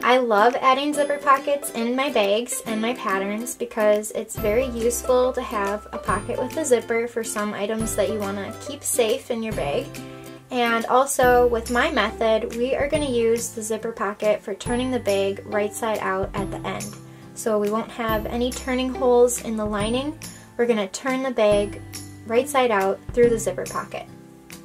I love adding zipper pockets in my bags and my patterns because it's very useful to have a pocket with a zipper for some items that you want to keep safe in your bag. And also with my method, we are going to use the zipper pocket for turning the bag right side out at the end. So we won't have any turning holes in the lining. We're going to turn the bag right side out through the zipper pocket.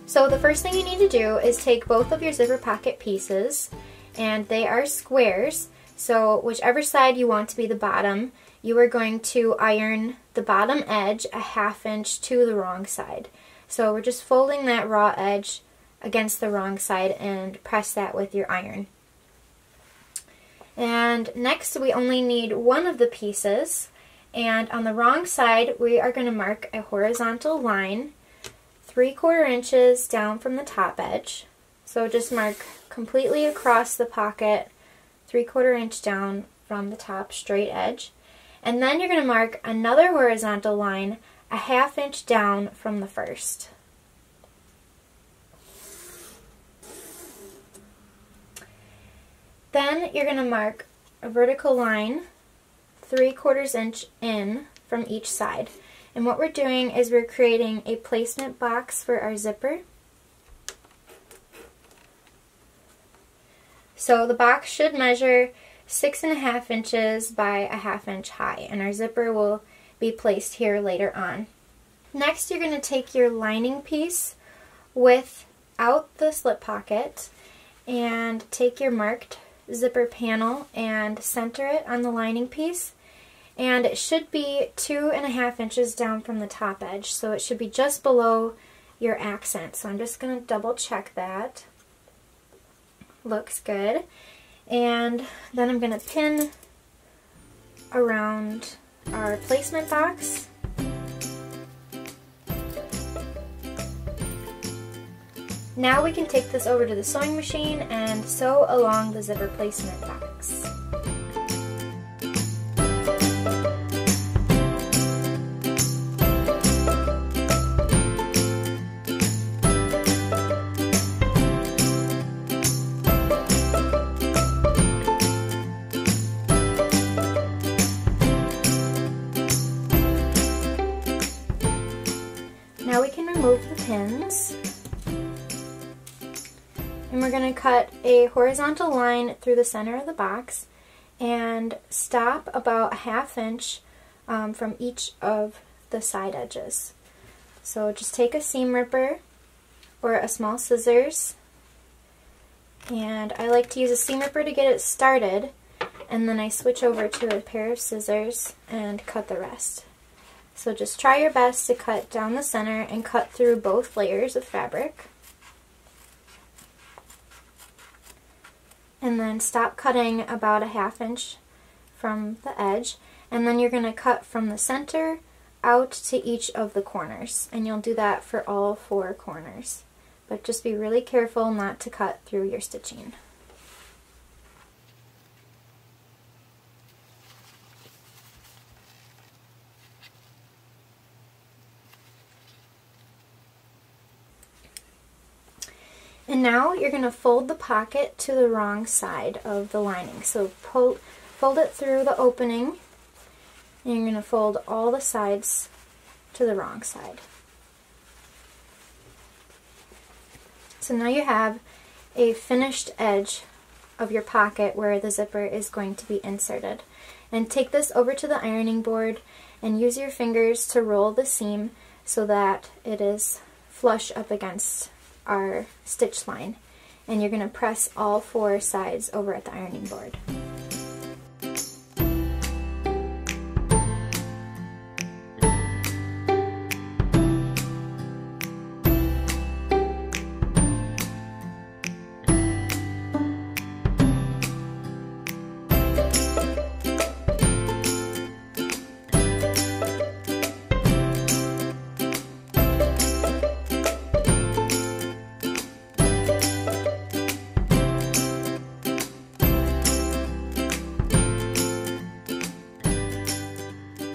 So the first thing you need to do is take both of your zipper pocket pieces, and they are squares, so whichever side you want to be the bottom, you are going to iron the bottom edge a 1/2 inch to the wrong side. So we're just folding that raw edge against the wrong side and press that with your iron. And next we only need one of the pieces, and on the wrong side we are going to mark a horizontal line 3/4 inches down from the top edge. So just mark completely across the pocket 3/4 inch down from the top straight edge. And then you're going to mark another horizontal line a 1/2 inch down from the first. Then you're going to mark a vertical line 3/4 inch in from each side. And what we're doing is we're creating a placement box for our zipper. So the box should measure 6.5 inches by a 1/2 inch high, and our zipper will be placed here later on. Next, you're going to take your lining piece without the slip pocket and take your marked zipper panel and center it on the lining piece. And it should be 2.5 inches down from the top edge, so it should be just below your accent. So I'm just going to double check that. Looks good. And then I'm going to pin around our placement box. Now we can take this over to the sewing machine and sew along the zipper placement box. Now we can remove the pins, and we're going to cut a horizontal line through the center of the box and stop about a 1/2 inch from each of the side edges. So just take a seam ripper or a small scissors, and I like to use a seam ripper to get it started, and then I switch over to a pair of scissors and cut the rest. So just try your best to cut down the center and cut through both layers of fabric. And then stop cutting about a 1/2 inch from the edge. And then you're going to cut from the center out to each of the corners. And you'll do that for all 4 corners. But just be really careful not to cut through your stitching. And now you're going to fold the pocket to the wrong side of the lining. So fold it through the opening, and you're going to fold all the sides to the wrong side. So now you have a finished edge of your pocket where the zipper is going to be inserted. And take this over to the ironing board and use your fingers to roll the seam so that it is flush up against our stitch line, and you're going to press all 4 sides over at the ironing board.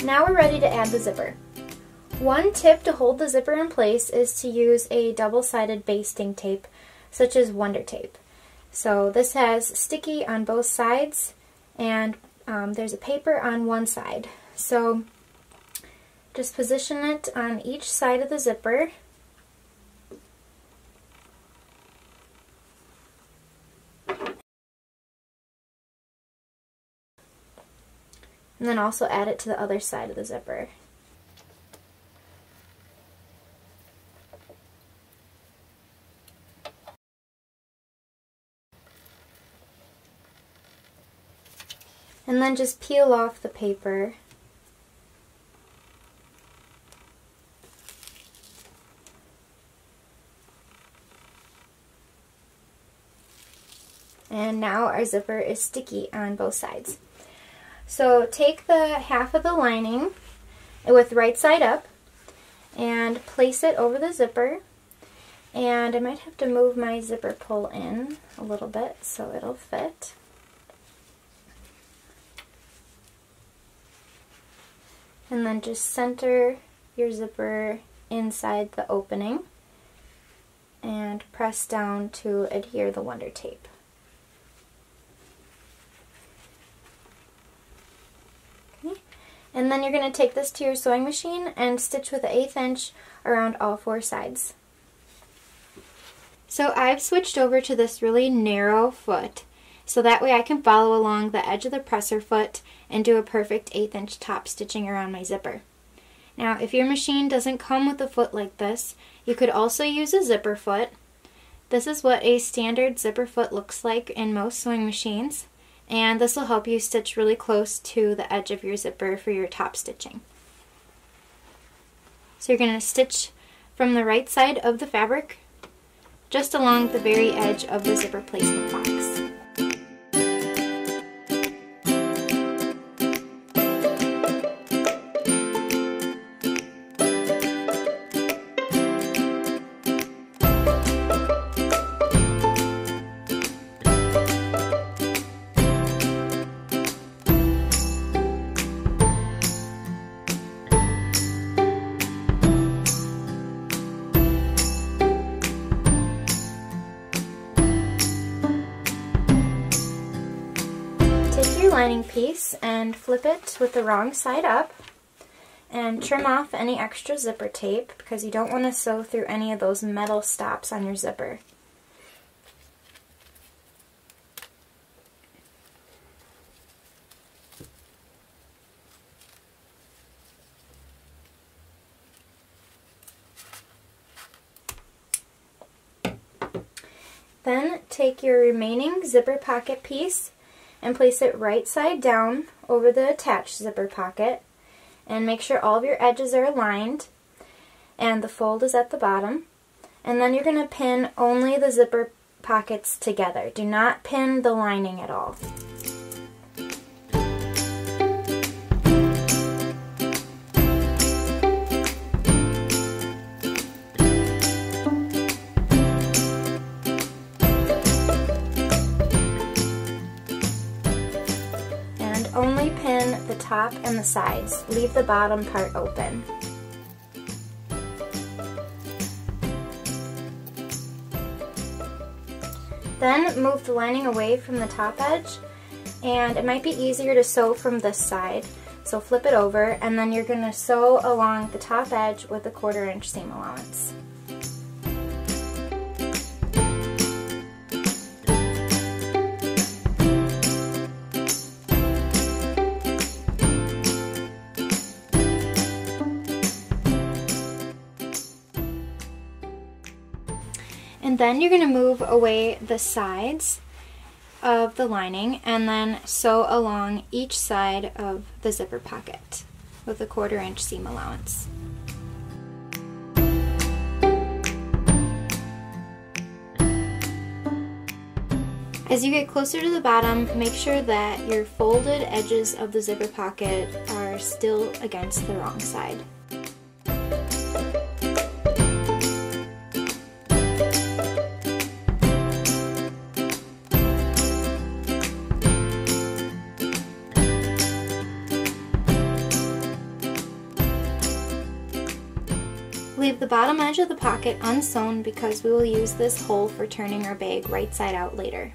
Now we're ready to add the zipper. One tip to hold the zipper in place is to use a double-sided basting tape, such as Wonder Tape. So this has sticky on both sides, and there's a paper on one side. So just position it on each side of the zipper. And then also add it to the other side of the zipper. And then just peel off the paper. And now our zipper is sticky on both sides. So take the half of the lining with right side up and place it over the zipper. And I might have to move my zipper pull in a little bit so it'll fit. And then just center your zipper inside the opening and press down to adhere the Wonder Tape. Okay. And then you're going to take this to your sewing machine and stitch with an 1/8 inch around all 4 sides. So I've switched over to this really narrow foot, so that way I can follow along the edge of the presser foot and do a perfect 1/8 inch top stitching around my zipper. Now, if your machine doesn't come with a foot like this, you could also use a zipper foot. This is what a standard zipper foot looks like in most sewing machines, and this will help you stitch really close to the edge of your zipper for your top stitching. So you're going to stitch from the right side of the fabric, just along the very edge of the zipper placement box. Lining piece and flip it with the wrong side up and trim off any extra zipper tape because you don't want to sew through any of those metal stops on your zipper. Then take your remaining zipper pocket piece and place it right side down over the attached zipper pocket, and make sure all of your edges are aligned and the fold is at the bottom. And then you're going to pin only the zipper pockets together. Do not pin the lining at all. Only pin the top and the sides. Leave the bottom part open. Then move the lining away from the top edge, and it might be easier to sew from this side. So flip it over, and then you're going to sew along the top edge with a 1/4 inch seam allowance. And then you're going to move away the sides of the lining and then sew along each side of the zipper pocket with a 1/4 inch seam allowance. As you get closer to the bottom, make sure that your folded edges of the zipper pocket are still against the wrong side. Leave the bottom edge of the pocket unsewn because we will use this hole for turning our bag right side out later.